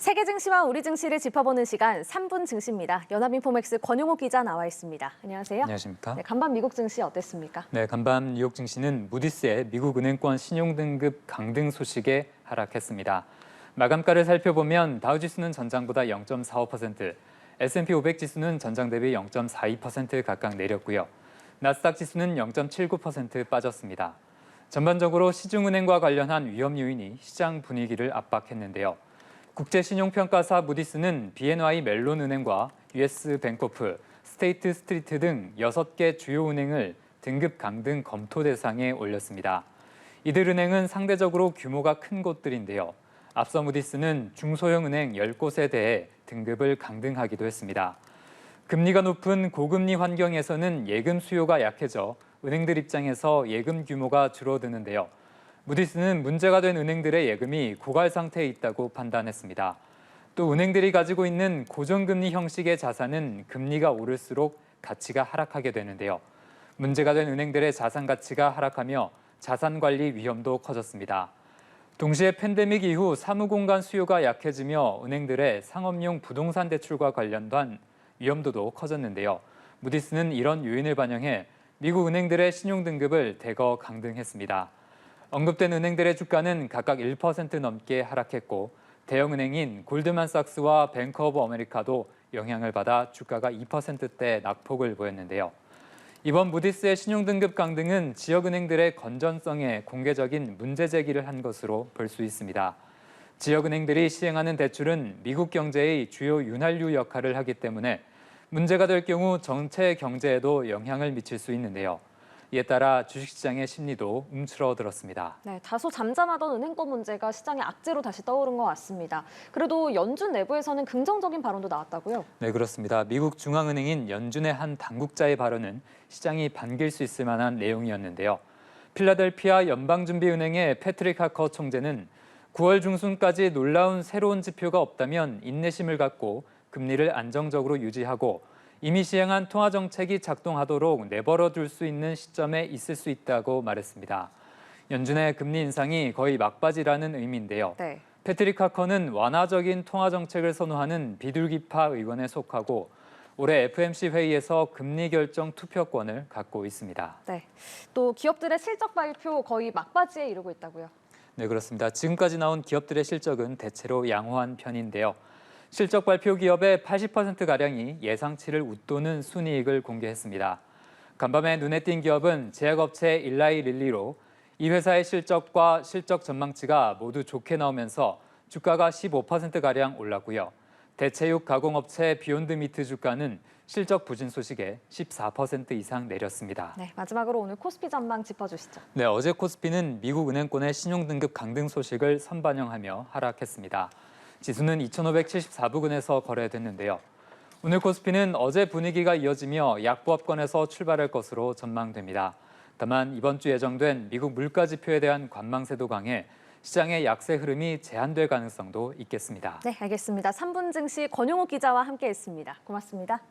세계 증시와 우리 증시를 짚어보는 시간 3분 증시입니다. 연합인포맥스 권용욱 기자 나와 있습니다. 안녕하세요. 안녕하십니까. 네, 간밤 미국 증시 어땠습니까? 네, 간밤 뉴욕 증시는 무디스의 미국 은행권 신용등급 강등 소식에 하락했습니다. 마감가를 살펴보면 다우지수는 전장보다 0.45%, S&P 500 지수는 전장 대비 0.42% 각각 내렸고요. 나스닥 지수는 0.79% 빠졌습니다. 전반적으로 시중은행과 관련한 위험 요인이 시장 분위기를 압박했는데요. 국제신용평가사 무디스는 BNY 멜론 은행과 US 뱅코프, 스테이트 스트리트 등 6개 주요 은행을 등급 강등 검토 대상에 올렸습니다. 이들 은행은 상대적으로 규모가 큰 곳들인데요. 앞서 무디스는 중소형 은행 10곳에 대해 등급을 강등하기도 했습니다. 금리가 높은 고금리 환경에서는 예금 수요가 약해져 은행들 입장에서 예금 규모가 줄어드는데요. 무디스는 문제가 된 은행들의 예금이 고갈 상태에 있다고 판단했습니다. 또 은행들이 가지고 있는 고정금리 형식의 자산은 금리가 오를수록 가치가 하락하게 되는데요. 문제가 된 은행들의 자산 가치가 하락하며 자산 관리 위험도 커졌습니다. 동시에 팬데믹 이후 사무공간 수요가 약해지며 은행들의 상업용 부동산 대출과 관련된 위험도도 커졌는데요. 무디스는 이런 요인을 반영해 미국 은행들의 신용등급을 대거 강등했습니다. 언급된 은행들의 주가는 각각 1% 넘게 하락했고 대형은행인 골드만삭스와 뱅크 오브 아메리카도 영향을 받아 주가가 2%대 낙폭을 보였는데요. 이번 무디스의 신용등급 강등은 지역은행들의 건전성에 공개적인 문제 제기를 한 것으로 볼 수 있습니다. 지역은행들이 시행하는 대출은 미국 경제의 주요 윤활유 역할을 하기 때문에 문제가 될 경우 전체 경제에도 영향을 미칠 수 있는데요. 이에 따라 주식시장의 심리도 움츠러들었습니다. 네, 다소 잠잠하던 은행권 문제가 시장의 악재로 다시 떠오른 것 같습니다. 그래도 연준 내부에서는 긍정적인 발언도 나왔다고요? 네, 그렇습니다. 미국 중앙은행인 연준의 한 당국자의 발언은 시장이 반길 수 있을 만한 내용이었는데요. 필라델피아 연방준비은행의 패트릭 하커 총재는 9월 중순까지 놀라운 새로운 지표가 없다면 인내심을 갖고 금리를 안정적으로 유지하고 이미 시행한 통화정책이 작동하도록 내버려둘 수 있는 시점에 있을 수 있다고 말했습니다. 연준의 금리 인상이 거의 막바지라는 의미인데요. 네. 패트릭 하커는 완화적인 통화정책을 선호하는 비둘기파 의원에 속하고 올해 FMC 회의에서 금리 결정 투표권을 갖고 있습니다. 네. 또 기업들의 실적 발표 거의 막바지에 이르고 있다고요? 네, 그렇습니다. 지금까지 나온 기업들의 실적은 대체로 양호한 편인데요. 실적 발표 기업의 80%가량이 예상치를 웃도는 순이익을 공개했습니다. 간밤에 눈에 띈 기업은 제약업체 일라이 릴리로 이 회사의 실적과 실적 전망치가 모두 좋게 나오면서 주가가 15%가량 올랐고요. 대체육 가공업체 비욘드 미트 주가는 실적 부진 소식에 14% 이상 내렸습니다. 네, 마지막으로 오늘 코스피 전망 짚어주시죠. 네, 어제 코스피는 미국 은행권의 신용등급 강등 소식을 선반영하며 하락했습니다. 지수는 2,574부근에서 거래됐는데요. 오늘 코스피는 어제 분위기가 이어지며 약보합권에서 출발할 것으로 전망됩니다. 다만 이번 주 예정된 미국 물가 지표에 대한 관망세도 강해 시장의 약세 흐름이 제한될 가능성도 있겠습니다. 네, 알겠습니다. 3분 증시 권용욱 기자와 함께했습니다. 고맙습니다.